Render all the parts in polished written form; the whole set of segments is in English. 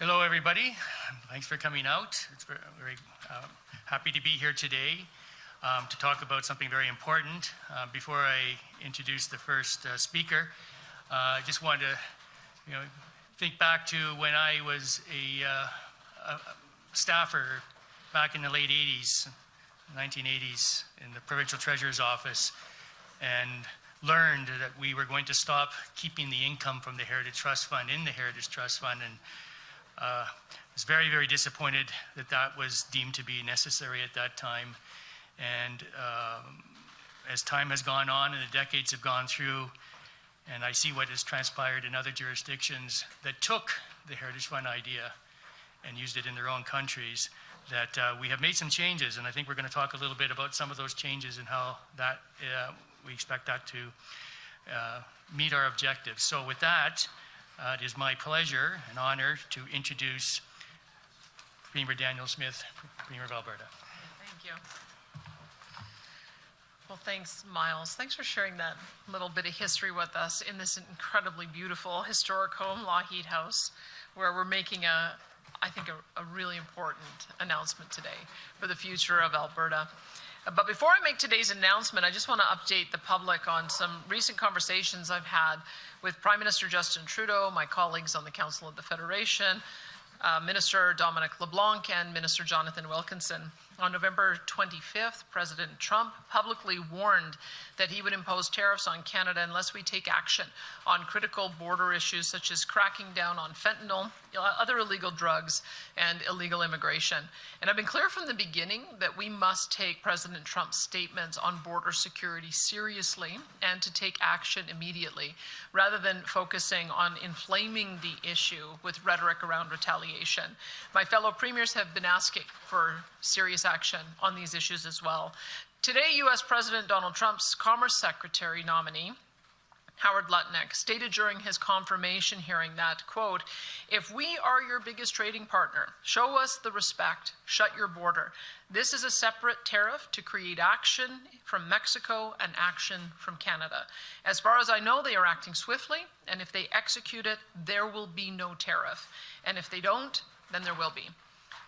Hello, everybody. Thanks for coming out. It's very happy to be here today to talk about something very important. Before I introduce the first speaker, I just wanted to, think back to when I was a staffer back in the late 80s, 1980s, in the provincial treasurer's office, and learned that we were going to stop keeping the income from the Heritage Trust Fund in the Heritage Trust Fund, and I was very, very disappointed that that was deemed to be necessary at that time. And as time has gone on and the decades have gone through, and I see what has transpired in other jurisdictions that took the Heritage Fund idea and used it in their own countries, that we have made some changes. And I think we're going to talk a little bit about some of those changes and how that we expect that to meet our objectives. So with that, it is my pleasure and honor to introduce Premier Danielle Smith, Premier of Alberta. Thank you. Well, thanks, Myles. Thanks for sharing that little bit of history with us in this incredibly beautiful historic home, Lougheed House, where we're making I think a really important announcement today for the future of Alberta. But before I make today's announcement, I just want to update the public on some recent conversations I've had with Prime Minister Justin Trudeau, my colleagues on the Council of the Federation, Minister Dominic LeBlanc, and Minister Jonathan Wilkinson. On November 25th, President Trump publicly warned that he would impose tariffs on Canada unless we take action on critical border issues such as cracking down on fentanyl, other illegal drugs, and illegal immigration. And I've been clear from the beginning that we must take President Trump's statements on border security seriously and to take action immediately, rather than focusing on inflaming the issue with rhetoric around retaliation. My fellow premiers have been asking for serious action on these issues as well. Today, U.S. President Donald Trump's Commerce Secretary nominee, Howard Lutnick, stated during his confirmation hearing that, quote, "If we are your biggest trading partner, show us the respect, shut your border. This is a separate tariff to create action from Mexico and action from Canada. As far as I know, they are acting swiftly, and if they execute it, there will be no tariff. And if they don't, then there will be."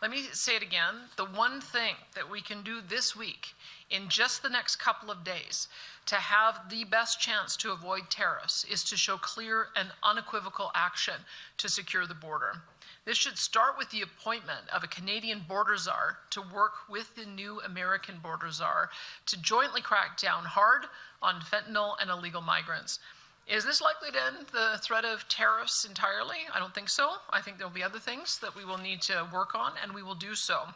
Let me say it again. The one thing that we can do this week, in just the next couple of days, to have the best chance to avoid tariffs is to show clear and unequivocal action to secure the border. This should start with the appointment of a Canadian border czar to work with the new American border czar to jointly crack down hard on fentanyl and illegal migrants. Is this likely to end the threat of tariffs entirely? I don't think so. I think there will be other things that we will need to work on, and we will do so.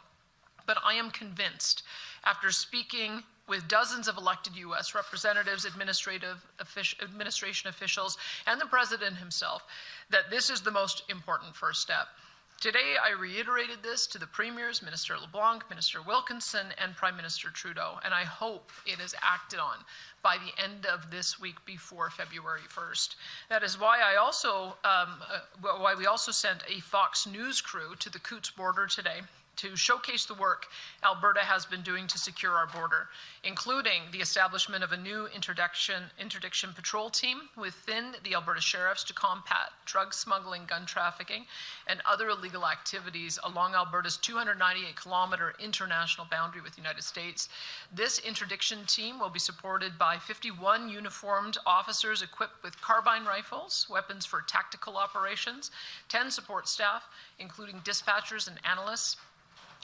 But I am convinced, after speaking with dozens of elected U.S. representatives, administration officials, and the President himself, that this is the most important first step. Today, I reiterated this to the Premiers, Minister LeBlanc, Minister Wilkinson, and Prime Minister Trudeau, and I hope it is acted on by the end of this week before February 1st. That is why why we also sent a Fox News crew to the Coots border today to showcase the work Alberta has been doing to secure our border, including the establishment of a new interdiction patrol team within the Alberta Sheriffs to combat drug smuggling, gun trafficking, and other illegal activities along Alberta's 298-kilometer international boundary with the United States. This interdiction team will be supported by 51 uniformed officers equipped with carbine rifles, weapons for tactical operations, 10 support staff, including dispatchers and analysts,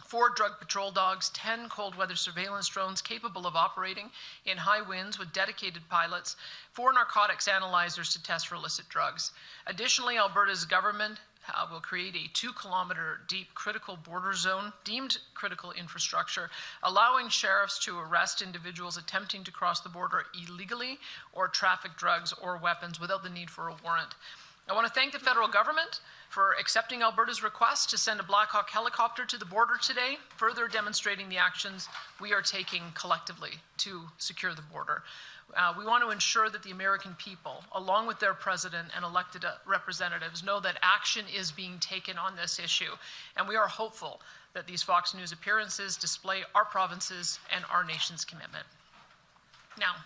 4 drug patrol dogs, 10 cold weather surveillance drones capable of operating in high winds with dedicated pilots, 4 narcotics analyzers to test for illicit drugs. Additionally, Alberta's government will create a 2-kilometer deep critical border zone deemed critical infrastructure, allowing sheriffs to arrest individuals attempting to cross the border illegally or traffic drugs or weapons without the need for a warrant. I want to thank the federal government for accepting Alberta's request to send a Black Hawk helicopter to the border today, further demonstrating the actions we are taking collectively to secure the border. We want to ensure that the American people, along with their president and elected representatives, know that action is being taken on this issue. And we are hopeful that these Fox News appearances display our province's and our nation's commitment. Now,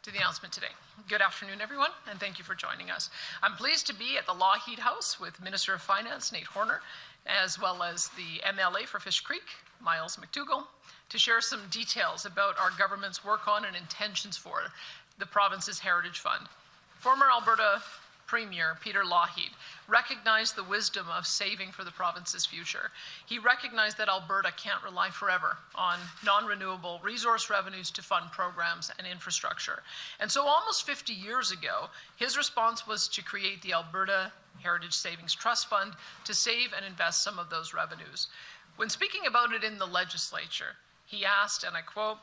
to the announcement today. Good afternoon, everyone, and thank you for joining us. I'm pleased to be at the Lougheed House with Minister of Finance, Nate Horner, as well as the MLA for Fish Creek, Myles McDougall, to share some details about our government's work on and intentions for the province's Heritage Fund. Former Alberta Premier Peter Lougheed recognized the wisdom of saving for the province's future. He recognized that Alberta can't rely forever on non-renewable resource revenues to fund programs and infrastructure. And so almost 50 years ago, his response was to create the Alberta Heritage Savings Trust Fund to save and invest some of those revenues. When speaking about it in the legislature, he asked, and I quote,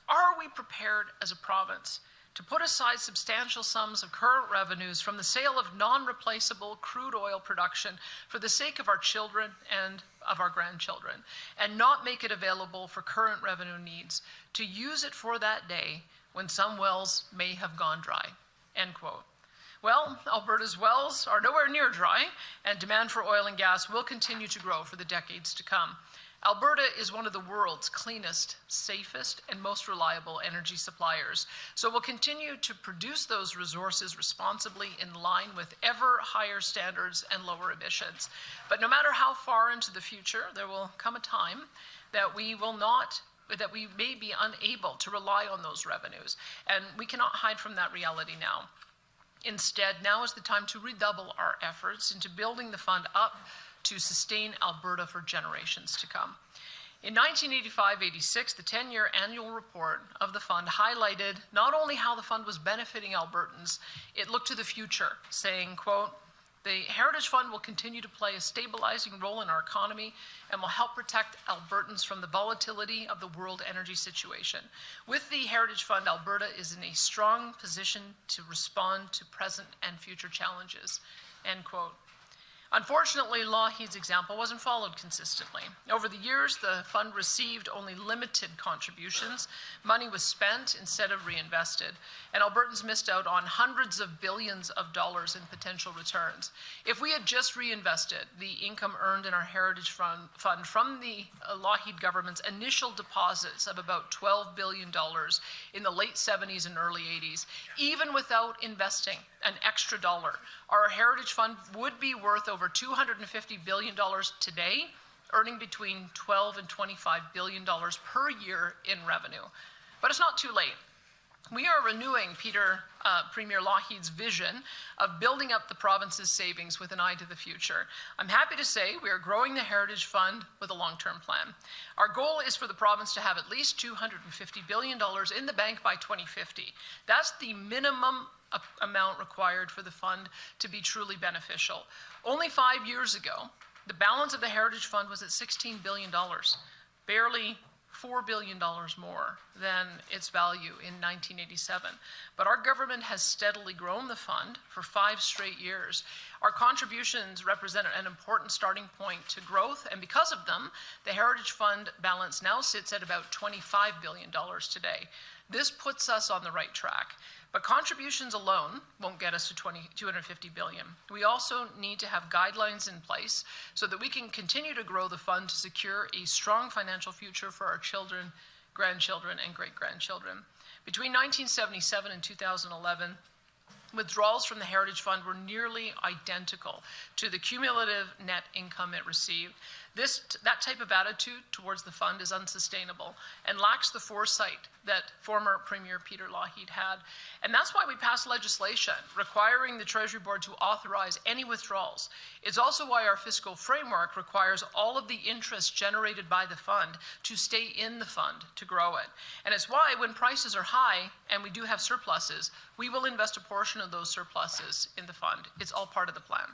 "Are we prepared as a province to put aside substantial sums of current revenues from the sale of non-replaceable crude oil production for the sake of our children and of our grandchildren, and not make it available for current revenue needs, to use it for that day when some wells may have gone dry?" End quote. Well, Alberta's wells are nowhere near dry, and demand for oil and gas will continue to grow for the decades to come. Alberta is one of the world's cleanest, safest, and most reliable energy suppliers. So we'll continue to produce those resources responsibly in line with ever higher standards and lower emissions. But no matter how far into the future, there will come a time that we may be unable to rely on those revenues. And we cannot hide from that reality now. Instead, now is the time to redouble our efforts into building the fund up to sustain Alberta for generations to come. In 1985-86, the 10-year annual report of the fund highlighted not only how the fund was benefiting Albertans, it looked to the future, saying, quote, "The Heritage Fund will continue to play a stabilizing role in our economy and will help protect Albertans from the volatility of the world energy situation. With the Heritage Fund, Alberta is in a strong position to respond to present and future challenges." End quote. Unfortunately, Lougheed's example wasn't followed consistently. Over the years, the fund received only limited contributions. Money was spent instead of reinvested, and Albertans missed out on hundreds of billions of dollars in potential returns. If we had just reinvested the income earned in our Heritage Fund from the Lougheed government's initial deposits of about $12 billion in the late 70s and early 80s, even without investing an extra dollar, our Heritage Fund would be worth over $250 billion today, earning between $12 and $25 billion per year in revenue. But it's not too late. We are renewing Premier Lougheed's vision of building up the province's savings with an eye to the future. I'm happy to say we are growing the Heritage Fund with a long-term plan. Our goal is for the province to have at least $250 billion in the bank by 2050. That's the minimum amount required for the fund to be truly beneficial. Only 5 years ago, the balance of the Heritage Fund was at $16 billion, barely $4 billion more than its value in 1987. But our government has steadily grown the fund for 5 straight years. Our contributions represent an important starting point to growth, and because of them, the Heritage Fund balance now sits at about $25 billion today. This puts us on the right track. But contributions alone won't get us to $250 billion. We also need to have guidelines in place so that we can continue to grow the fund to secure a strong financial future for our children, grandchildren, and great-grandchildren. Between 1977 and 2011, withdrawals from the Heritage Fund were nearly identical to the cumulative net income it received. That type of attitude towards the fund is unsustainable and lacks the foresight that former Premier Peter Lougheed had. And that's why we passed legislation requiring the Treasury Board to authorize any withdrawals. It's also why our fiscal framework requires all of the interest generated by the fund to stay in the fund to grow it. And it's why when prices are high and we do have surpluses, we will invest a portion of those surpluses in the fund. It's all part of the plan.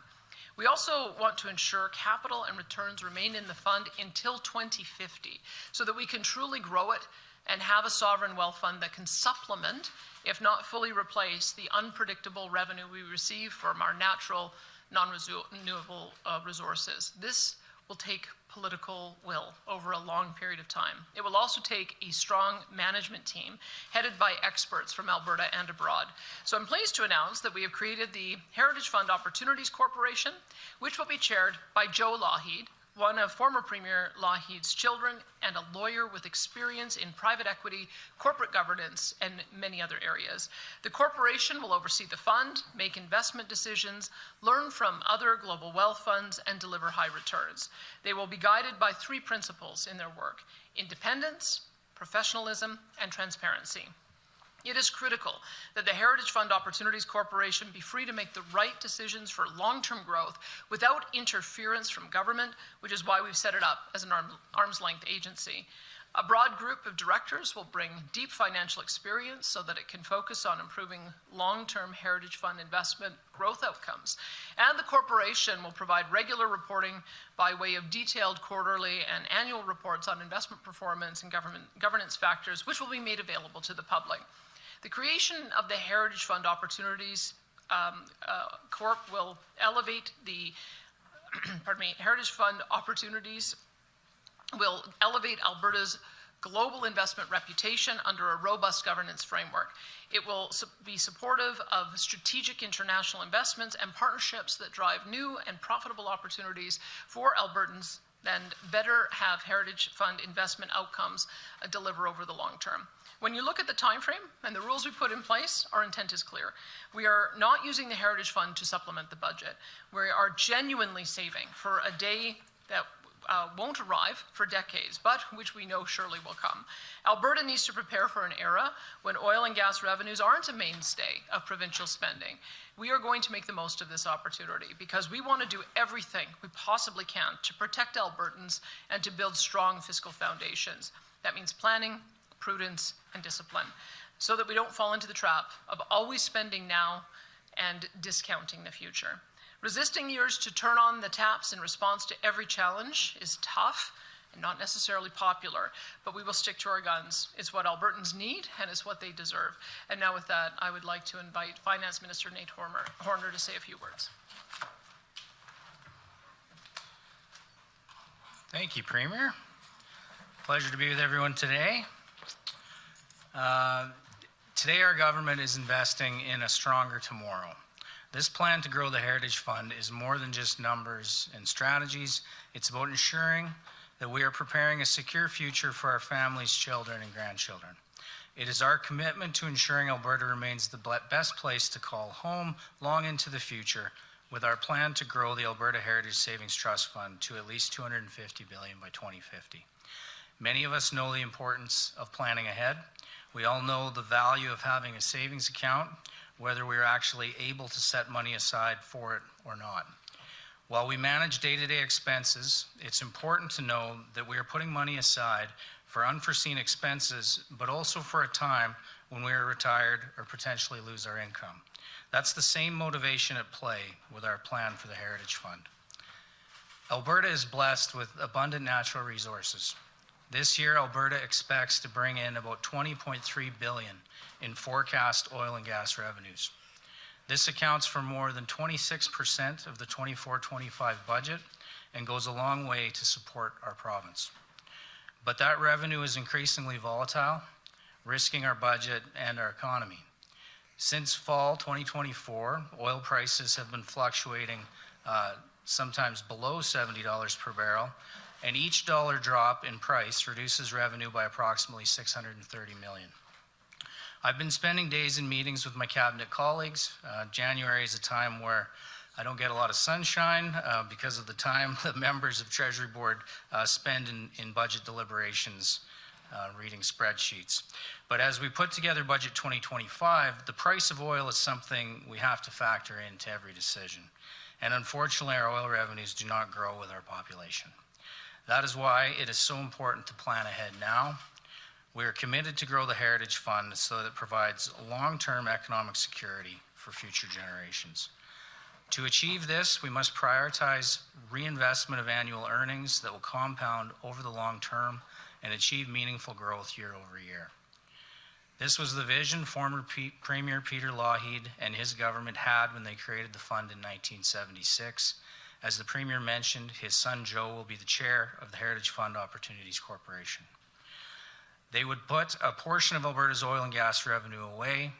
We also want to ensure capital and returns remain in the fund until 2050 so that we can truly grow it and have a sovereign wealth fund that can supplement, if not fully replace, the unpredictable revenue we receive from our natural non-renewable resources. This will take political will over a long period of time. It will also take a strong management team headed by experts from Alberta and abroad. So I'm pleased to announce that we have created the Heritage Fund Opportunities Corporation, which will be chaired by Joe Lougheed, one of former Premier Lougheed's children, and a lawyer with experience in private equity, corporate governance, and many other areas. The corporation will oversee the fund, make investment decisions, learn from other global wealth funds, and deliver high returns. They will be guided by 3 principles in their work: independence, professionalism, and transparency. It is critical that the Heritage Fund Opportunities Corporation be free to make the right decisions for long-term growth without interference from government, which is why we've set it up as an arm's-length agency. A broad group of directors will bring deep financial experience so that it can focus on improving long-term Heritage Fund investment growth outcomes. And the corporation will provide regular reporting by way of detailed quarterly and annual reports on investment performance and governance factors, which will be made available to the public. The creation of the Heritage Fund Opportunities Corp will elevate the, Heritage Fund Opportunities will elevate Alberta's global investment reputation under a robust governance framework. It will be supportive of strategic international investments and partnerships that drive new and profitable opportunities for Albertans and better have Heritage Fund investment outcomes deliver over the long term. When you look at the time frame and the rules we put in place, our intent is clear. We are not using the Heritage Fund to supplement the budget. We are genuinely saving for a day that won't arrive for decades, but which we know surely will come. Alberta needs to prepare for an era when oil and gas revenues aren't a mainstay of provincial spending. We are going to make the most of this opportunity because we want to do everything we possibly can to protect Albertans and to build strong fiscal foundations. That means planning, prudence, and discipline, so that we don't fall into the trap of always spending now and discounting the future. Resisting the urge to turn on the taps in response to every challenge is tough and not necessarily popular, but we will stick to our guns. It's what Albertans need, and it's what they deserve. And now with that, I would like to invite Finance Minister Nate Horner to say a few words. Thank you, Premier. Pleasure to be with everyone today. Today our government is investing in a stronger tomorrow. This plan to grow the Heritage Fund is more than just numbers and strategies. It's about ensuring that we are preparing a secure future for our families, children, and grandchildren. It is our commitment to ensuring Alberta remains the best place to call home long into the future, with our plan to grow the Alberta Heritage Savings Trust Fund to at least $250 billion by 2050. Many of us know the importance of planning ahead. We all know the value of having a savings account, whether we're actually able to set money aside for it or not. While we manage day-to-day expenses, it's important to know that we are putting money aside for unforeseen expenses, but also for a time when we are retired or potentially lose our income. That's the same motivation at play with our plan for the Heritage Fund. Alberta is blessed with abundant natural resources. This year, Alberta expects to bring in about $20.3 billion in forecast oil and gas revenues. This accounts for more than 26% of the 24-25 budget and goes a long way to support our province. But that revenue is increasingly volatile, risking our budget and our economy. Since fall 2024, oil prices have been fluctuating sometimes below $70 per barrel, and each dollar drop in price reduces revenue by approximately $630 million. I've been spending days in meetings with my cabinet colleagues. January is a time where I don't get a lot of sunshine because of the time the members of Treasury Board spend in budget deliberations reading spreadsheets. But as we put together Budget 2025, the price of oil is something we have to factor into every decision. And unfortunately, our oil revenues do not grow with our population. That is why it is so important to plan ahead now. We are committed to grow the Heritage Fund so that it provides long-term economic security for future generations. To achieve this, we must prioritize reinvestment of annual earnings that will compound over the long term and achieve meaningful growth year over year. This was the vision former Premier Peter Lougheed and his government had when they created the fund in 1976. As the Premier mentioned, his son Joe will be the chair of the Heritage Fund Opportunities Corporation. They would put a portion of Alberta's oil and gas revenue away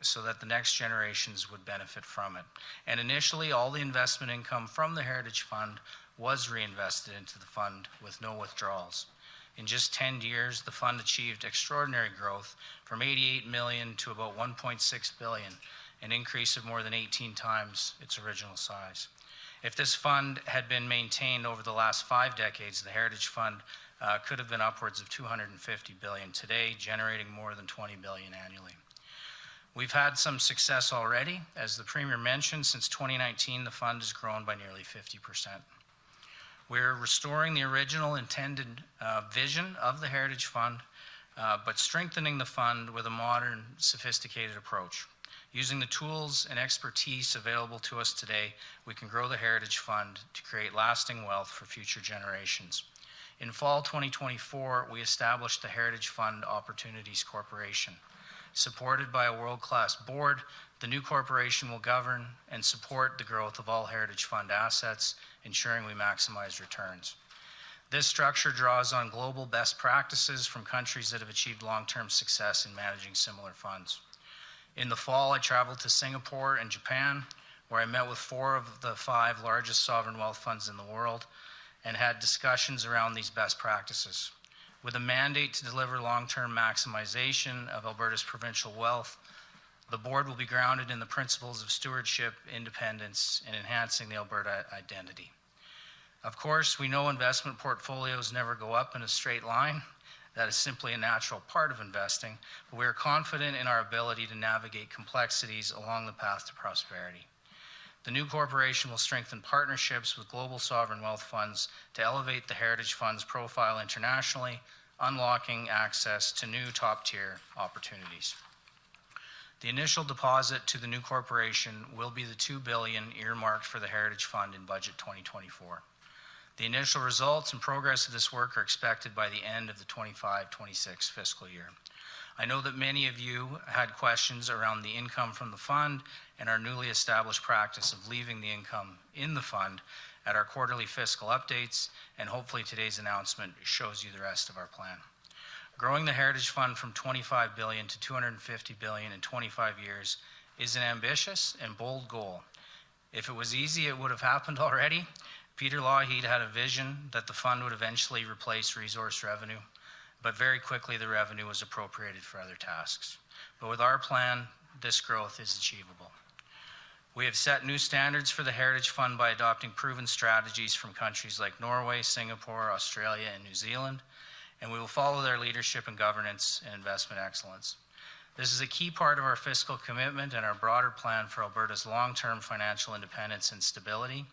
so that the next generations would benefit from it. And initially, all the investment income from the Heritage Fund was reinvested into the fund with no withdrawals. In just 10 years, the fund achieved extraordinary growth from 88 million to about 1.6 billion, an increase of more than 18 times its original size. If this fund had been maintained over the last 5 decades, the Heritage Fund could have been upwards of 250 billion today, generating more than 20 billion annually. We've had some success already. As the Premier mentioned, since 2019, the fund has grown by nearly 50%. We're restoring the original intended vision of the Heritage Fund, but strengthening the fund with a modern, sophisticated approach. Using the tools and expertise available to us today, we can grow the Heritage Fund to create lasting wealth for future generations. In fall 2024, we established the Heritage Fund Opportunities Corporation. Supported by a world-class board, the new corporation will govern and support the growth of all Heritage Fund assets, ensuring we maximize returns. This structure draws on global best practices from countries that have achieved long-term success in managing similar funds. In the fall, I traveled to Singapore and Japan, where I met with 4 of the 5 largest sovereign wealth funds in the world and had discussions around these best practices. With a mandate to deliver long-term maximization of Alberta's provincial wealth, the board will be grounded in the principles of stewardship, independence, and enhancing the Alberta identity. Of course, we know investment portfolios never go up in a straight line. That is simply a natural part of investing, but we are confident in our ability to navigate complexities along the path to prosperity. The new corporation will strengthen partnerships with global sovereign wealth funds to elevate the Heritage Fund's profile internationally, unlocking access to new top-tier opportunities. The initial deposit to the new corporation will be the $2 billion earmarked for the Heritage Fund in Budget 2024. The initial results and progress of this work are expected by the end of the 25-26 fiscal year. I know that many of you had questions around the income from the fund and our newly established practice of leaving the income in the fund at our quarterly fiscal updates, and hopefully today's announcement shows you the rest of our plan. Growing the Heritage Fund from 25 billion to 250 billion in 25 years is an ambitious and bold goal. If it was easy, it would have happened already. Peter Lougheed had a vision that the fund would eventually replace resource revenue, but very quickly the revenue was appropriated for other tasks. But with our plan, this growth is achievable. We have set new standards for the Heritage Fund by adopting proven strategies from countries like Norway, Singapore, Australia, and New Zealand, and we will follow their leadership in governance and investment excellence. This is a key part of our fiscal commitment and our broader plan for Alberta's long-term financial independence and stability.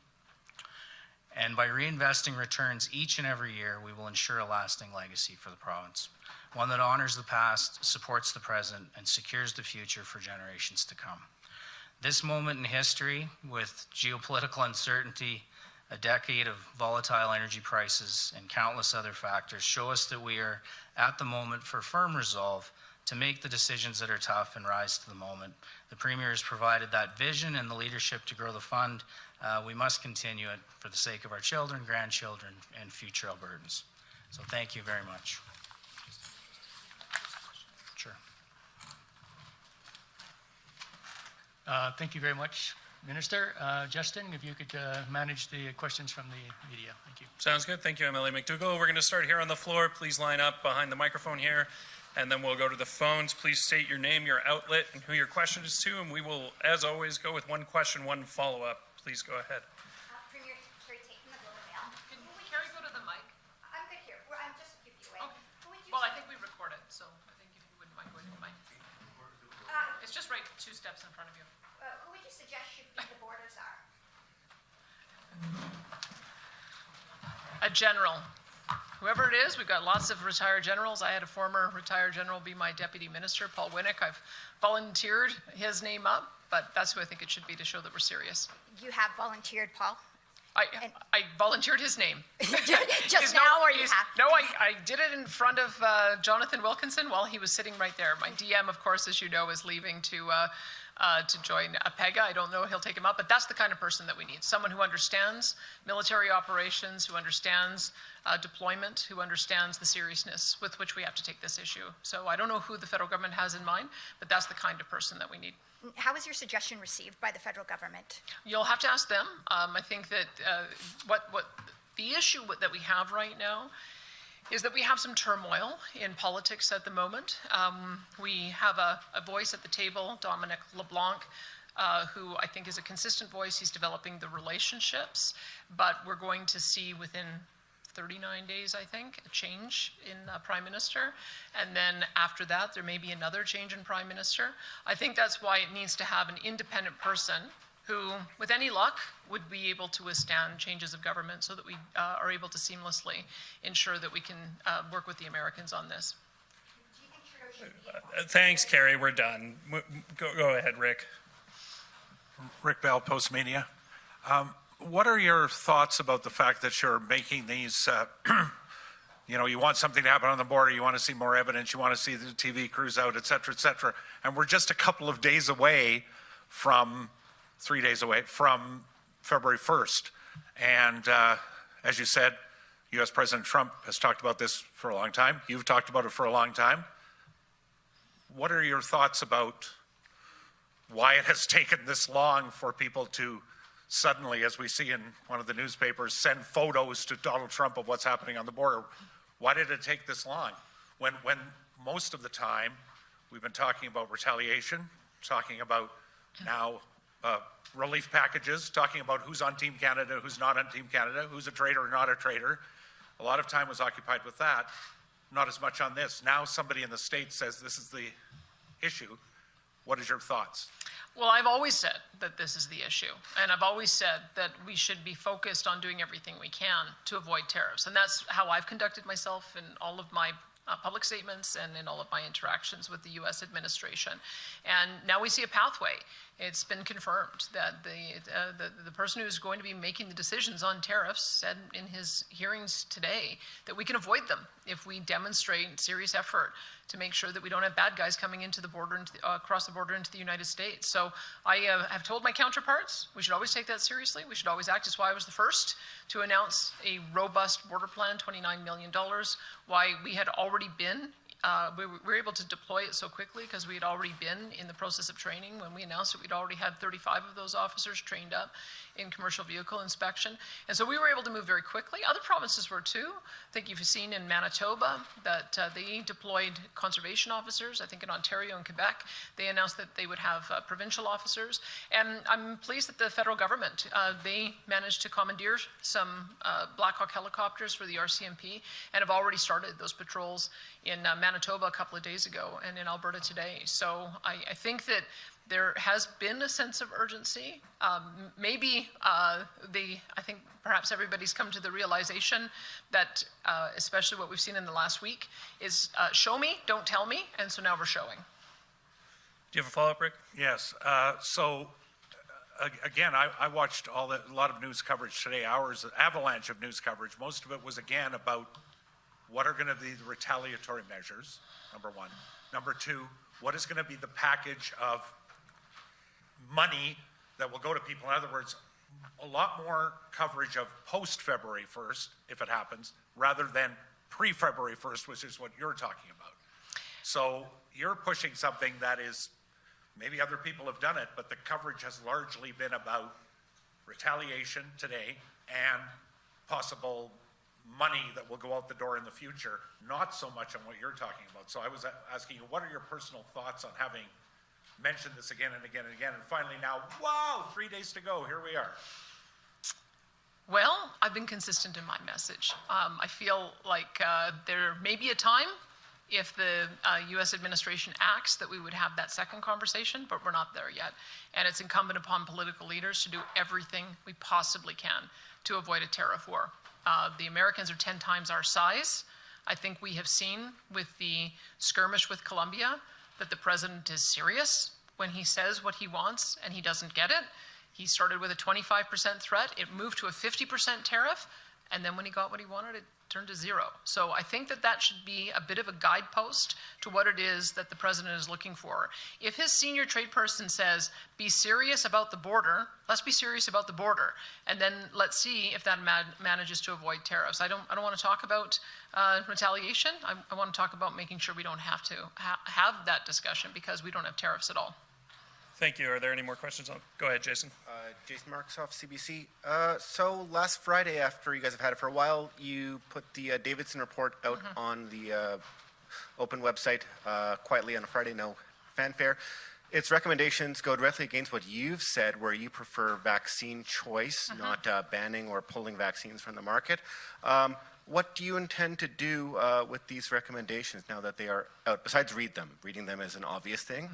And by reinvesting returns each and every year, we will ensure a lasting legacy for the province, one that honors the past, supports the present, and secures the future for generations to come. This moment in history, with geopolitical uncertainty, a decade of volatile energy prices, and countless other factors, show us that we are at the moment for firm resolve to make the decisions that are tough and rise to the moment. The Premier has provided that vision and the leadership to grow the fund. We must continue it for the sake of our children, grandchildren, and future Albertans. So thank you very much. Sure. Thank you very much, Minister. Justin, if you could manage the questions from the media. Thank you. Sounds good. Thank you, MLA McDougall. We're going to start here on the floor. Please line up behind the microphone here, and then we'll go to the phones. Please state your name, your outlet, and who your question is to, and we will, as always, go with one question, one follow-up. Please go ahead. Premier, Terry Taken, the Globe and Mail. Can Carrie go to the mic? I'm good here. I'm just a few feet away. Okay. Well, I think we record it, so I think if you wouldn't mind going to the mic. It's just right 2 steps in front of you. Who would you suggest should be the board of czar? A general. Whoever it is, we've got lots of retired generals. I had a former retired general be my deputy minister, Paul Winnick. I've volunteered his name up, but that's who I think it should be to show that we're serious. You have volunteered, Paul? I volunteered his name. Just now, or you have? No, I did it in front of Jonathan Wilkinson while he was sitting right there. My DM, of course, as you know, is leaving to join APEGA. I don't know if he'll take him up, but that's the kind of person that we need. Someone who understands military operations, who understands deployment, who understands the seriousness with which we have to take this issue. So I don't know who the federal government has in mind, but that's the kind of person that we need. How was your suggestion received by the federal government? You'll have to ask them. I think that what The issue that we have right now is that we have some turmoil in politics at the moment. We have a voice at the table, Dominic LeBlanc, who I think is a consistent voice. He's developing the relationships, but we're going to see within 39 days, I think, a change in Prime Minister. And then after that, there may be another change in Prime Minister. I think that's why it needs to have an independent person who, with any luck, would be able to withstand changes of government so that we are able to seamlessly ensure that we can work with the Americans on this. Do you think Trudeau should be Thanks, Carrie. We're done. Go ahead, Rick. Rick Bell, Post Media. What are your thoughts about the fact that you're making these, you want something to happen on the border, you want to see more evidence, you want to see the TV crews out, et cetera, and we're just a couple of days away from, 3 days away from February 1st. And as you said, U.S. President Trump has talked about this for a long time. You've talked about it for a long time. What are your thoughts about why it has taken this long for people to suddenly, as we see in one of the newspapers, send photos to Donald Trump of what's happening on the border? Why did it take this long? When most of the time we've been talking about retaliation, talking about now relief packages, talking about who's on Team Canada, who's not on Team Canada, who's a traitor or not a traitor. A lot of time was occupied with that, not as much on this. Now somebody in the States says this is the issue. What is your thoughts? Well, I've always said that this is the issue, and I've always said that we should be focused on doing everything we can to avoid tariffs, and that's how I've conducted myself in all of my public statements and in all of my interactions with the U.S. administration. And now we see a pathway. It's been confirmed that the person who's going to be making the decisions on tariffs said in his hearings today that we can avoid them if we demonstrate serious effort to make sure that we don't have bad guys coming into the border, across the border into the United States. So I have told my counterparts we should always take that seriously. We should always act. That's why I was the first to announce a robust border plan, $29 million, why we had already been we were able to deploy it so quickly because we had already been in the process of training. When we announced it, we'd already had 35 of those officers trained up in commercial vehicle inspection. And so we were able to move very quickly. Other provinces were too. I think you've seen in Manitoba that they deployed conservation officers. I think in Ontario and Quebec, they announced that they would have provincial officers. And I'm pleased that the federal government, they managed to commandeer some Black Hawk helicopters for the RCMP and have already started those patrols in Manitoba a couple of days ago and in Alberta today. So I think that there has been a sense of urgency. Maybe I think perhaps everybody's come to the realization that, especially what we've seen in the last week, is show me, don't tell me, and so now we're showing. Do you have a follow-up, Rick? Yes. Again, I watched a lot of news coverage today, hours, an avalanche of news coverage. Most of it was, again, about what are going to be the retaliatory measures, number one. Number two, what is going to be the package of money that will go to people? In other words, a lot more coverage of post-February 1st, if it happens, rather than pre-February 1st, which is what you're talking about. So you're pushing something that is, maybe other people have done it, but the coverage has largely been about retaliation today and possible money that will go out the door in the future, not so much on what you're talking about. So I was asking you, what are your personal thoughts on having mentioned this again and again and again, and finally now, wow, 3 days to go, here we are? Well, I've been consistent in my message. I feel like there may be a time if the U.S. administration acts that we would have that second conversation, but we're not there yet. And it's incumbent upon political leaders to do everything we possibly can to avoid a tariff war. The Americans are 10 times our size. I think we have seen with the skirmish with Colombia that the president is serious when he says what he wants and he doesn't get it. He started with a 25% threat. It moved to a 50% tariff. And then when he got what he wanted, it turned to zero. So I think that that should be a bit of a guidepost to what it is that the president is looking for. If his senior trade person says, be serious about the border, let's be serious about the border. And then let's see if that manages to avoid tariffs. I don't want to talk about retaliation. I want to talk about making sure we don't have to have that discussion because we don't have tariffs at all. Thank you. Are there any more questions? Go ahead, Jason. Jason Marksoff, CBC. So last Friday, after you guys have had it for a while, you put the Davidson report out on the open website quietly on a Friday, no fanfare. Its recommendations go directly against what you've said, where you prefer vaccine choice, not banning or pulling vaccines from the market. What do you intend to do with these recommendations now that they are out? Besides read them. Reading them is an obvious thing.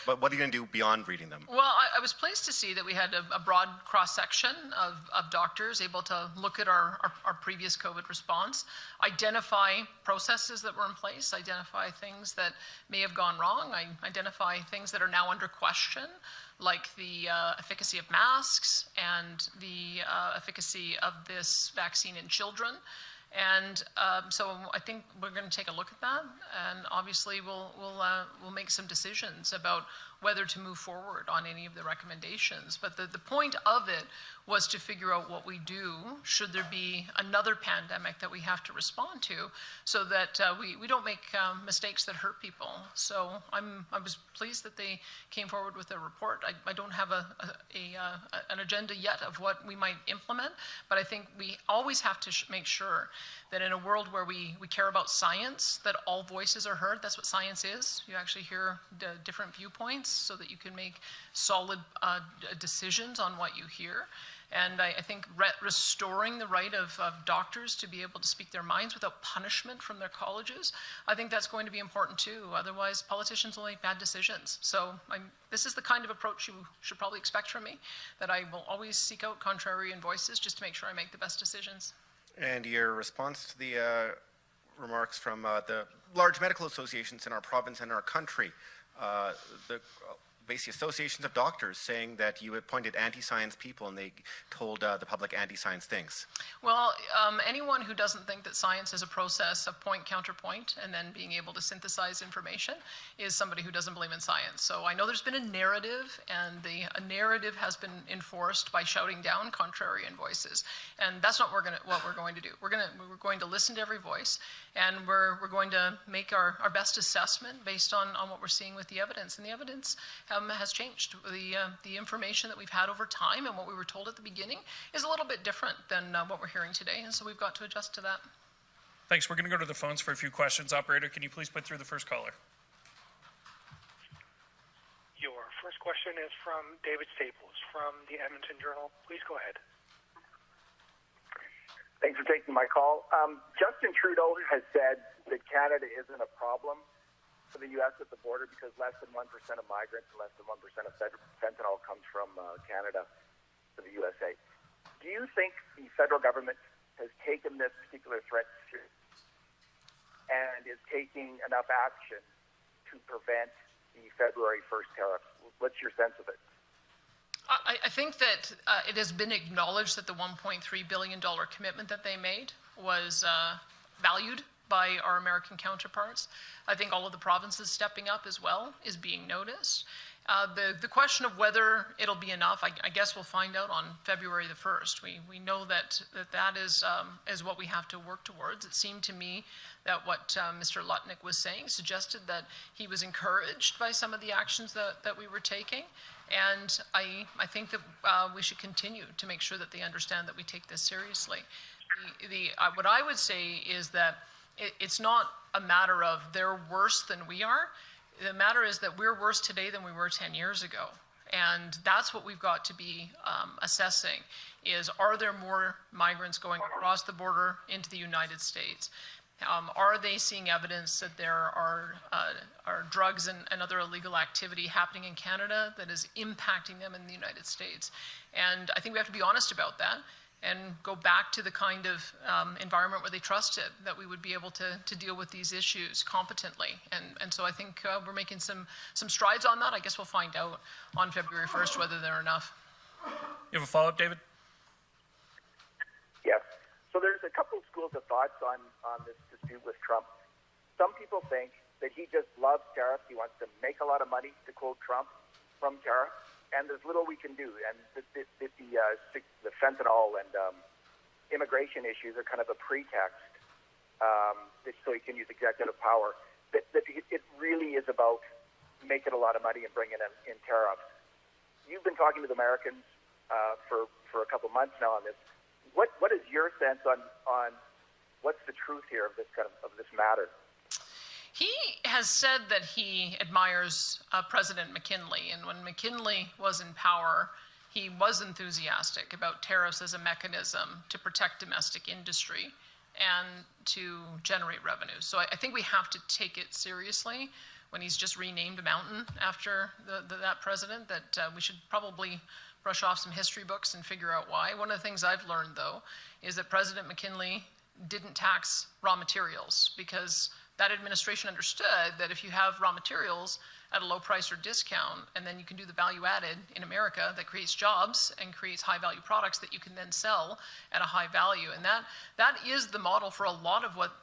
But what are you going to do beyond reading them? Well, I was pleased to see that we had a broad cross-section of doctors able to look at our previous COVID response, identify processes that were in place, identify things that may have gone wrong, identify things that are now under question, like the efficacy of masks and the efficacy of this vaccine in children. And so I think we're going to take a look at that, and obviously we'll make some decisions about whether to move forward on any of the recommendations. But the point of it was to figure out what we do should there be another pandemic that we have to respond to, so that we don't make mistakes that hurt people. So I was pleased that they came forward with a report. I don't have an agenda yet of what we might implement, but I think we always have to make sure that in a world where we care about science, that all voices are heard. That's what science is. You actually hear different viewpoints so that you can make solid decisions on what you hear. And I think restoring the right of doctors to be able to speak their minds without punishment from their colleges, I think that's going to be important too. Otherwise, politicians will make bad decisions. So this is the kind of approach you should probably expect from me, that I will always seek out contrarian voices just to make sure I make the best decisions. And your response to the remarks from the large medical associations in our province and our country, basically associations of doctors saying that you appointed anti-science people and they told the public anti-science things. Well, anyone who doesn't think that science is a process of point counterpoint and then being able to synthesize information is somebody who doesn't believe in science. So I know there's been a narrative, and a narrative has been enforced by shouting down contrarian voices, and that's not what we're going to do. We're going to listen to every voice, and we're going to make our best assessment based on what we're seeing with the evidence, and the evidence has changed. The information that we've had over time and what we were told at the beginning is a little bit different than what we're hearing today, and so we've got to adjust to that. Thanks. We're going to go to the phones for a few questions. Operator, can you please put through the first caller? Your first question is from David Staples from the Edmonton Journal. Please go ahead. Thanks for taking my call. Justin Trudeau has said that Canada isn't a problem for the U.S. at the border because less than 1% of migrants and less than 1% of fentanyl comes from Canada to the USA. Do you think the federal government has taken this particular threat seriously and is taking enough action to prevent the February 1st tariffs? What's your sense of it? I think that it has been acknowledged that the $1.3 billion commitment that they made was valued by our American counterparts. I think all of the provinces stepping up as well is being noticed. The question of whether it'll be enough, I guess we'll find out on February the 1st. We know that is what we have to work towards. It seemed to me that what Mr. Lutnick was saying suggested that he was encouraged by some of the actions that we were taking. And I think that we should continue to make sure that they understand that we take this seriously. What I would say is that it's not a matter of they're worse than we are. The matter is that we're worse today than we were 10 years ago. And that's what we've got to be assessing, is are there more migrants going across the border into the United States? Are they seeing evidence that there are drugs and other illegal activity happening in Canada that is impacting them in the United States? And I think we have to be honest about that and go back to the kind of environment where they trusted that we would be able to deal with these issues competently. And so I think we're making some strides on that. I guess we'll find out on February 1st whether they're enough. You have a follow-up, David? Yes. So there's a couple of schools of thoughts on this dispute with Trump. Some people think that he just loves tariffs. He wants to make a lot of money, to quote Trump, from tariffs. And there's little we can do. And the fentanyl and immigration issues are kind of a pretext so he can use executive power. That it really is about make it a lot of money and bring in tariffs. You've been talking with Americans for a couple of months now on this. What is your sense on what's the truth here of this matter? He has said that he admires President McKinley, and when McKinley was in power, he was enthusiastic about tariffs as a mechanism to protect domestic industry and to generate revenue. So I think we have to take it seriously when he's just renamed a mountain after that president, that we should probably brush off some history books and figure out why. One of the things I've learned, though, is that President McKinley didn't tax raw materials because that administration understood that if you have raw materials at a low price or discount, and then you can do the value added in America that creates jobs and creates high value products that you can then sell at a high value. And that is the model for a lot of what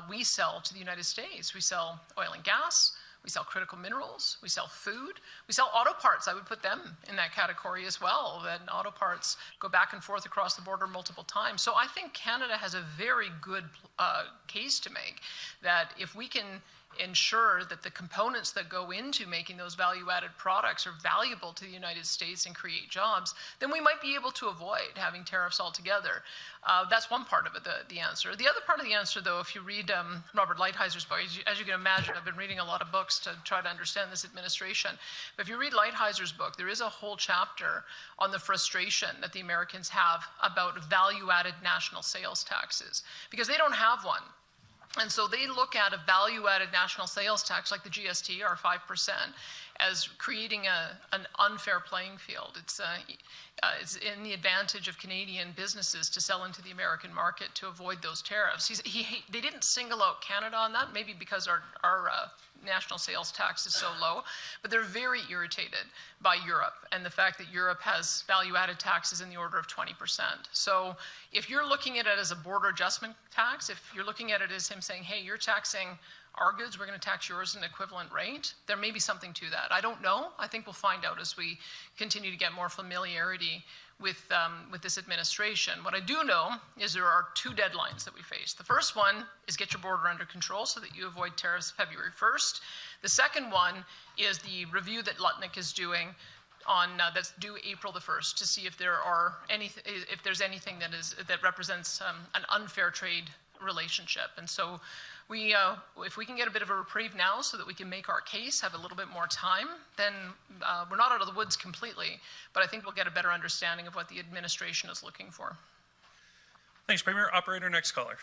we sell to the United States. We sell oil and gas, we sell critical minerals, we sell food, we sell auto parts. I would put them in that category as well, that auto parts go back and forth across the border multiple times. So I think Canada has a very good case to make that if we can ensure that the components that go into making those value-added products are valuable to the United States and create jobs, then we might be able to avoid having tariffs altogether. That's one part of it, the answer. The other part of the answer, though, if you read Robert Lighthizer book, as you can imagine, I've been reading a lot of books to try to understand this administration. But if you read Lighthizer's book, there is a whole chapter on the frustration that the Americans have about value-added national sales taxes, because they don't have one. And so they look at a value-added national sales tax like the GST, or 5%, as creating an unfair playing field. It's in the advantage of Canadian businesses to sell into the American market to avoid those tariffs. They didn't single out Canada on that, maybe because our national sales tax is so low, but they're very irritated by Europe and the fact that Europe has value-added taxes in the order of 20%. So if you're looking at it as a border adjustment tax, if you're looking at it as him saying, hey, you're taxing our goods, we're going to tax yours at an equivalent rate, there may be something to that. I don't know. I think we'll find out as we continue to get more familiarity with this administration. What I do know is there are two deadlines that we face. The first one is get your border under control so that you avoid tariffs February 1st. The second one is the review that Lutnick is doing on that's due April the 1st to see if there's anything that represents an unfair trade relationship. And so if we can get a bit of a reprieve now so that we can make our case, have a little bit more time, then we're not out of the woods completely, but I think we'll get a better understanding of what the administration is looking for. Thanks, Premier. Operator, next caller.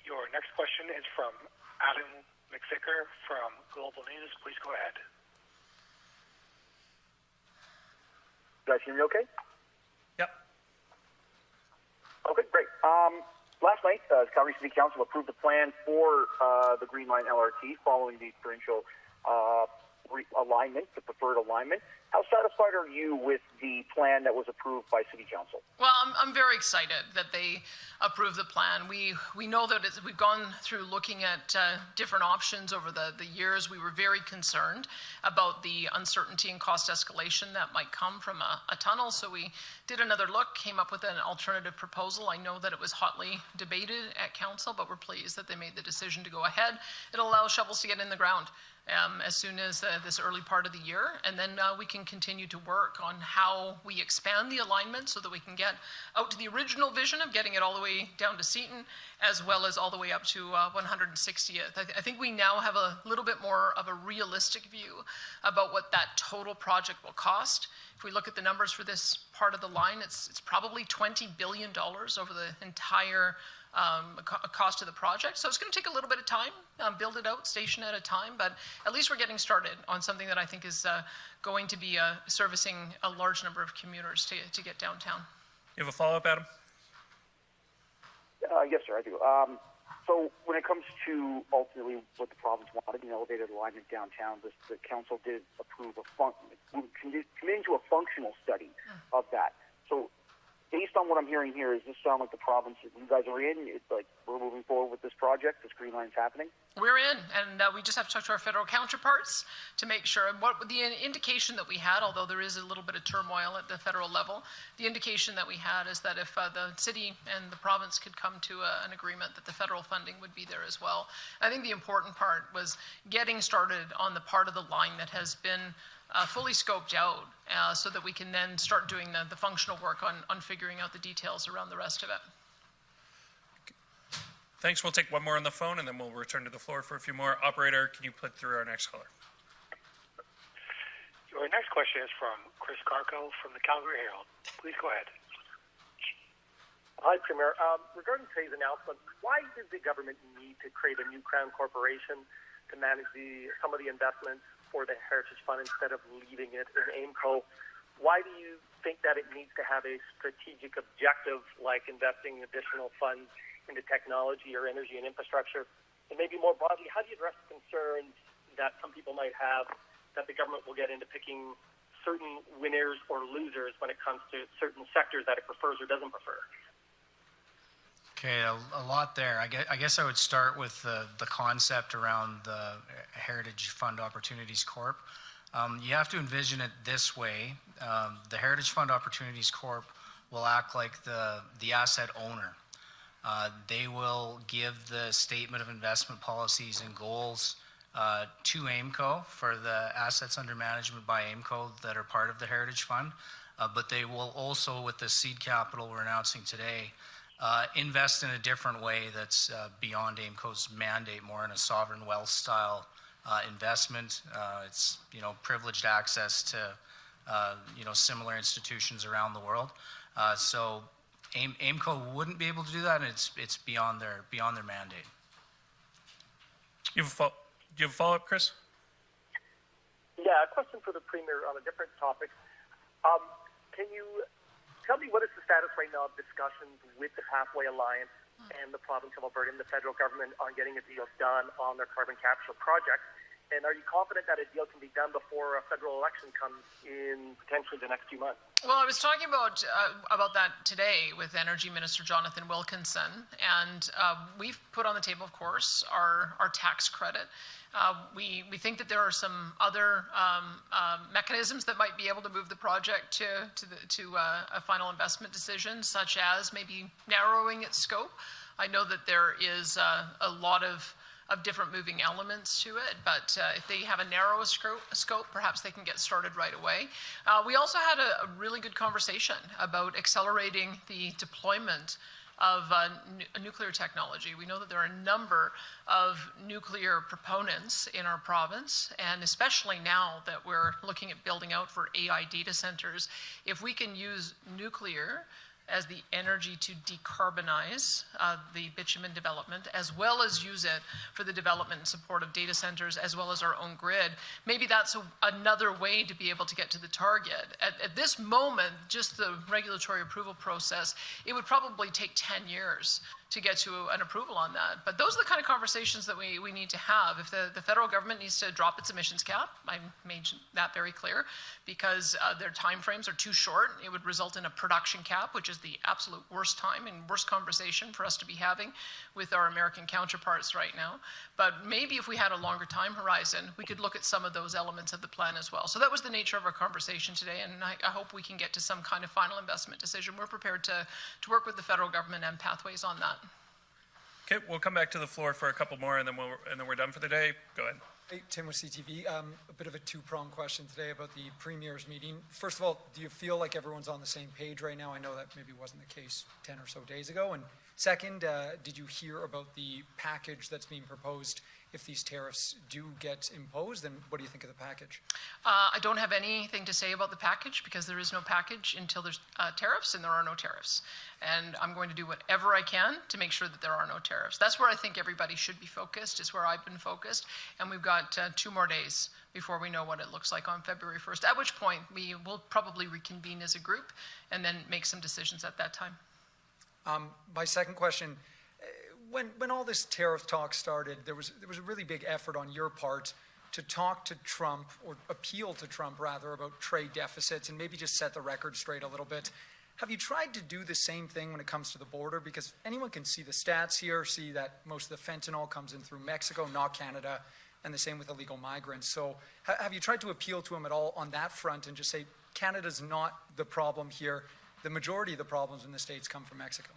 Your next question is from Adam McVicker from Global News. Please go ahead. You guys hear me okay? Yep. Okay, great. Last night, Calgary City Council approved the plan for the Green Line LRT following the provincial alignment, the preferred alignment. How satisfied are you with the plan that was approved by City Council? Well, I'm very excited that they approved the plan. We know that we've gone through looking at different options over the years. We were very concerned about the uncertainty and cost escalation that might come from a tunnel. So we did another look, came up with an alternative proposal. I know that it was hotly debated at Council, but we're pleased that they made the decision to go ahead. It'll allow shovels to get in the ground as soon as this early part of the year, and then we can continue to work on how we expand the alignment so that we can get out to the original vision of getting it all the way down to Seaton, as well as all the way up to 160th. I think we now have a little bit more of a realistic view about what that total project will cost. If we look at the numbers for this part of the line, it's probably $20 billion over the entire cost of the project. So it's going to take a little bit of time, build it out station at a time, but at least we're getting started on something that I think is going to be servicing a large number of commuters to get downtown. You have a follow-up, Adam? Yes, sir, I do. So when it comes to ultimately what the province wanted, an elevated alignment downtown, the council did approve committing to a functional study of that. So based on what I'm hearing here, does this sound like the province that you guys are in? It's like we're moving forward with this project, this Green Line's happening? We're in, and we just have to talk to our federal counterparts to make sure. And what the indication that we had, although there is a little bit of turmoil at the federal level, the indication that we had is that if the city and the province could come to an agreement, that the federal funding would be there as well. I think the important part was getting started on the part of the line that has been fully scoped out so that we can then start doing the functional work on figuring out the details around the rest of it. Thanks. We'll take one more on the phone, and then we'll return to the floor for a few more. Operator, can you put through our next caller? Your next question is from Chris Carco from the Calgary Herald. Please go ahead. Hi, Premier. Regarding today's announcement, why did the government need to create a new Crown Corporation to manage some of the investments for the Heritage Fund instead of leaving it in AIMCO? Why do you think that it needs to have a strategic objective like investing additional funds into technology or energy and infrastructure? And maybe more broadly, how do you address the concerns that some people might have that the government will get into picking certain winners or losers when it comes to certain sectors that it prefers or doesn't prefer? Okay, a lot there. I guess I would start with the concept around the Heritage Fund Opportunities Corp. You have to envision it this way. The Heritage Fund Opportunities Corp will act like the asset owner. They will give the statement of investment policies and goals to AIMCO for the assets under management by AIMCO that are part of the Heritage Fund. But they will also, with the seed capital we're announcing today, invest in a different way that's beyond AIMCO's mandate, more in a sovereign wealth style investment. It's privileged access to similar institutions around the world. So AIMCO wouldn't be able to do that, and it's beyond their mandate. You have a follow-up, Chris? Yeah, a question for the Premier on a different topic. Can you tell me what is the status right now of discussions with the Pathway Alliance and the province of Alberta and the federal government on getting a deal done on their carbon capture project? And are you confident that a deal can be done before a federal election comes in potentially the next few months? Well, I was talking about that today with Energy Minister Jonathan Wilkinson, and we've put on the table, of course, our tax credit. We think that there are some other mechanisms that might be able to move the project to a final investment decision, such as maybe narrowing its scope. I know that there is a lot of different moving elements to it, but if they have a narrow scope, perhaps they can get started right away. We also had a really good conversation about accelerating the deployment of nuclear technology. We know that there are a number of nuclear proponents in our province, and especially now that we're looking at building out for AI data centers, if we can use nuclear as the energy to decarbonize the bitumen development, as well as use it for the development and support of data centers, as well as our own grid. Maybe that's another way to be able to get to the target. At this moment, just the regulatory approval process, it would probably take 10 years to get to an approval on that. But those are the kind of conversations that we need to have. If the federal government needs to drop its emissions cap, I made that very clear, because their timeframes are too short. It would result in a production cap, which is the absolute worst time and worst conversation for us to be having with our American counterparts right now. But maybe if we had a longer time horizon, we could look at some of those elements of the plan as well. So that was the nature of our conversation today, and I hope we can get to some kind of final investment decision. We're prepared to work with the federal government and Pathways on that. Okay, we'll come back to the floor for a couple more, and then we're done for the day. Go ahead. Hey, Tim with CTV. A bit of a two-pronged question today about the Premier's meeting. First of all, do you feel like everyone's on the same page right now? I know that maybe wasn't the case 10 or so days ago. And second, did you hear about the package that's being proposed if these tariffs do get imposed? And what do you think of the package? I don't have anything to say about the package because there is no package until there's tariffs, and there are no tariffs. And I'm going to do whatever I can to make sure that there are no tariffs. That's where I think everybody should be focused. It's where I've been focused. And we've got 2 more days before we know what it looks like on February 1st, at which point we will probably reconvene as a group and then make some decisions at that time. My second question, when all this tariff talk started, there was a really big effort on your part to talk to Trump, or appeal to Trump rather, about trade deficits and maybe just set the record straight a little bit. Have you tried to do the same thing when it comes to the border? Because anyone can see the stats here, see that most of the fentanyl comes in through Mexico, not Canada, and the same with illegal migrants. So have you tried to appeal to them at all on that front and just say, Canada's not the problem here. The majority of the problems in the States come from Mexico?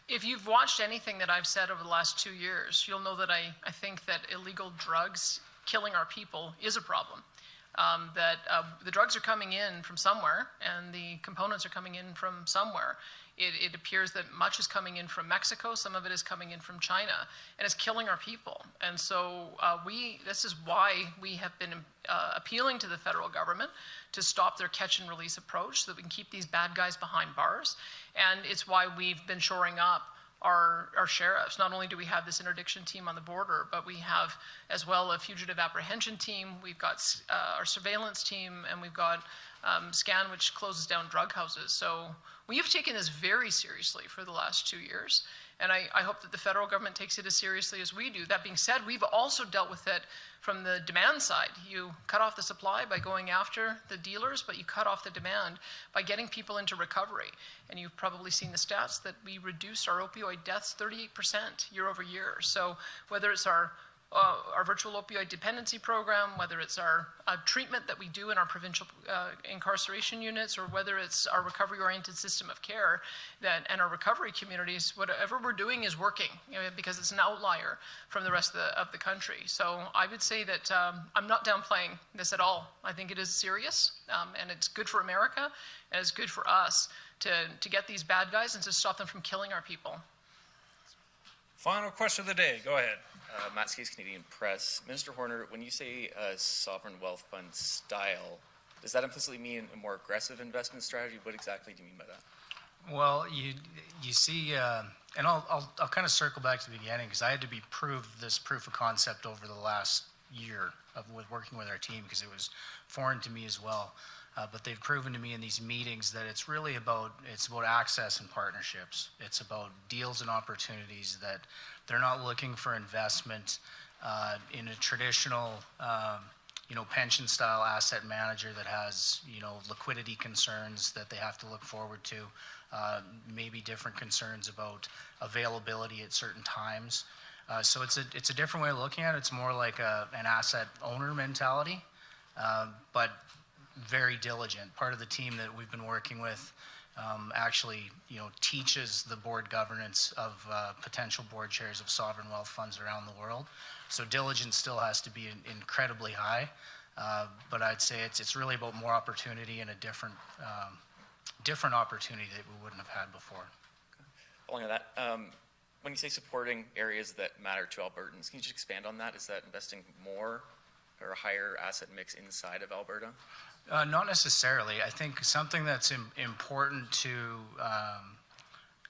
If you've watched anything that I've said over the last 2 years, you'll know that I think that illegal drugs killing our people is a problem. The drugs are coming in from somewhere, and the components are coming in from somewhere. It appears that much is coming in from Mexico, some of it is coming in from China, and it's killing our people. And so this is why we have been appealing to the federal government to stop their catch and release approach so that we can keep these bad guys behind bars. And it's why we've been shoring up our sheriffs. Not only do we have this interdiction team on the border, but we have as well a fugitive apprehension team. We've got our surveillance team, and we've got SCAN, which closes down drug houses. So we have taken this very seriously for the last 2 years, and I hope that the federal government takes it as seriously as we do. That being said, we've also dealt with it from the demand side. You cut off the supply by going after the dealers, but you cut off the demand by getting people into recovery. And you've probably seen the stats that we reduced our opioid deaths 38% year over year. So whether it's our virtual opioid dependency program, whether it's our treatment that we do in our provincial incarceration units, or whether it's our recovery-oriented system of care and our recovery communities, whatever we're doing is working, because it's an outlier from the rest of the country. So I would say that I'm not downplaying this at all. I think it is serious, and it's good for America, and it's good for us to get these bad guys and to stop them from killing our people. Final question of the day. Go ahead. Matt Skase, Canadian Press. Minister Horner, when you say sovereign wealth fund style, does that implicitly mean a more aggressive investment strategy? What exactly do you mean by that? Well, you see, and I'll kind of circle back to the beginning, because I had to be proved this proof of concept over the last year with working with our team, because it was foreign to me as well. But they've proven to me in these meetings that it's really about access and partnerships. It's about deals and opportunities, that they're not looking for investment in a traditional pension style asset manager that has liquidity concerns that they have to look forward to, maybe different concerns about availability at certain times. So it's a different way of looking at it. It's more like an asset owner mentality, but very diligent. Part of the team that we've been working with actually, teaches the board governance of potential board chairs of sovereign wealth funds around the world. So diligence still has to be incredibly high, but I'd say it's really about more opportunity and a different opportunity that we wouldn't have had before. Following on that, when you say supporting areas that matter to Albertans, can you just expand on that? Is that investing more or a higher asset mix inside of Alberta? Not necessarily. I think something that's important to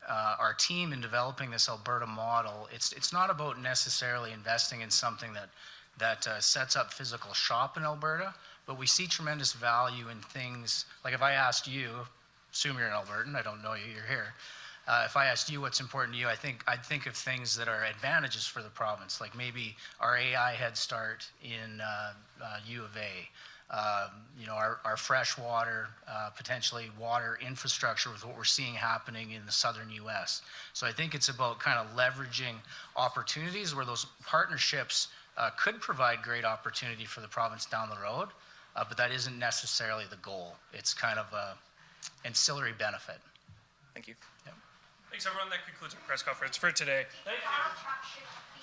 our team in developing this Alberta model, it's not about necessarily investing in something that sets up physical shop in Alberta, but we see tremendous value in things, like if I asked you, assume you're an Albertan, I don't know you, you're here, if I asked you what's important to you, I'd think of things that are advantages for the province, like maybe our AI head start in U of A, our fresh water, potentially water infrastructure with what we're seeing happening in the southern U.S. So I think it's about kind of leveraging opportunities where those partnerships could provide great opportunity for the province down the road, but that isn't necessarily the goal. It's kind of an ancillary benefit. Thank you. Yep. Thanks, everyone. That concludes our press conference for today. Thank you.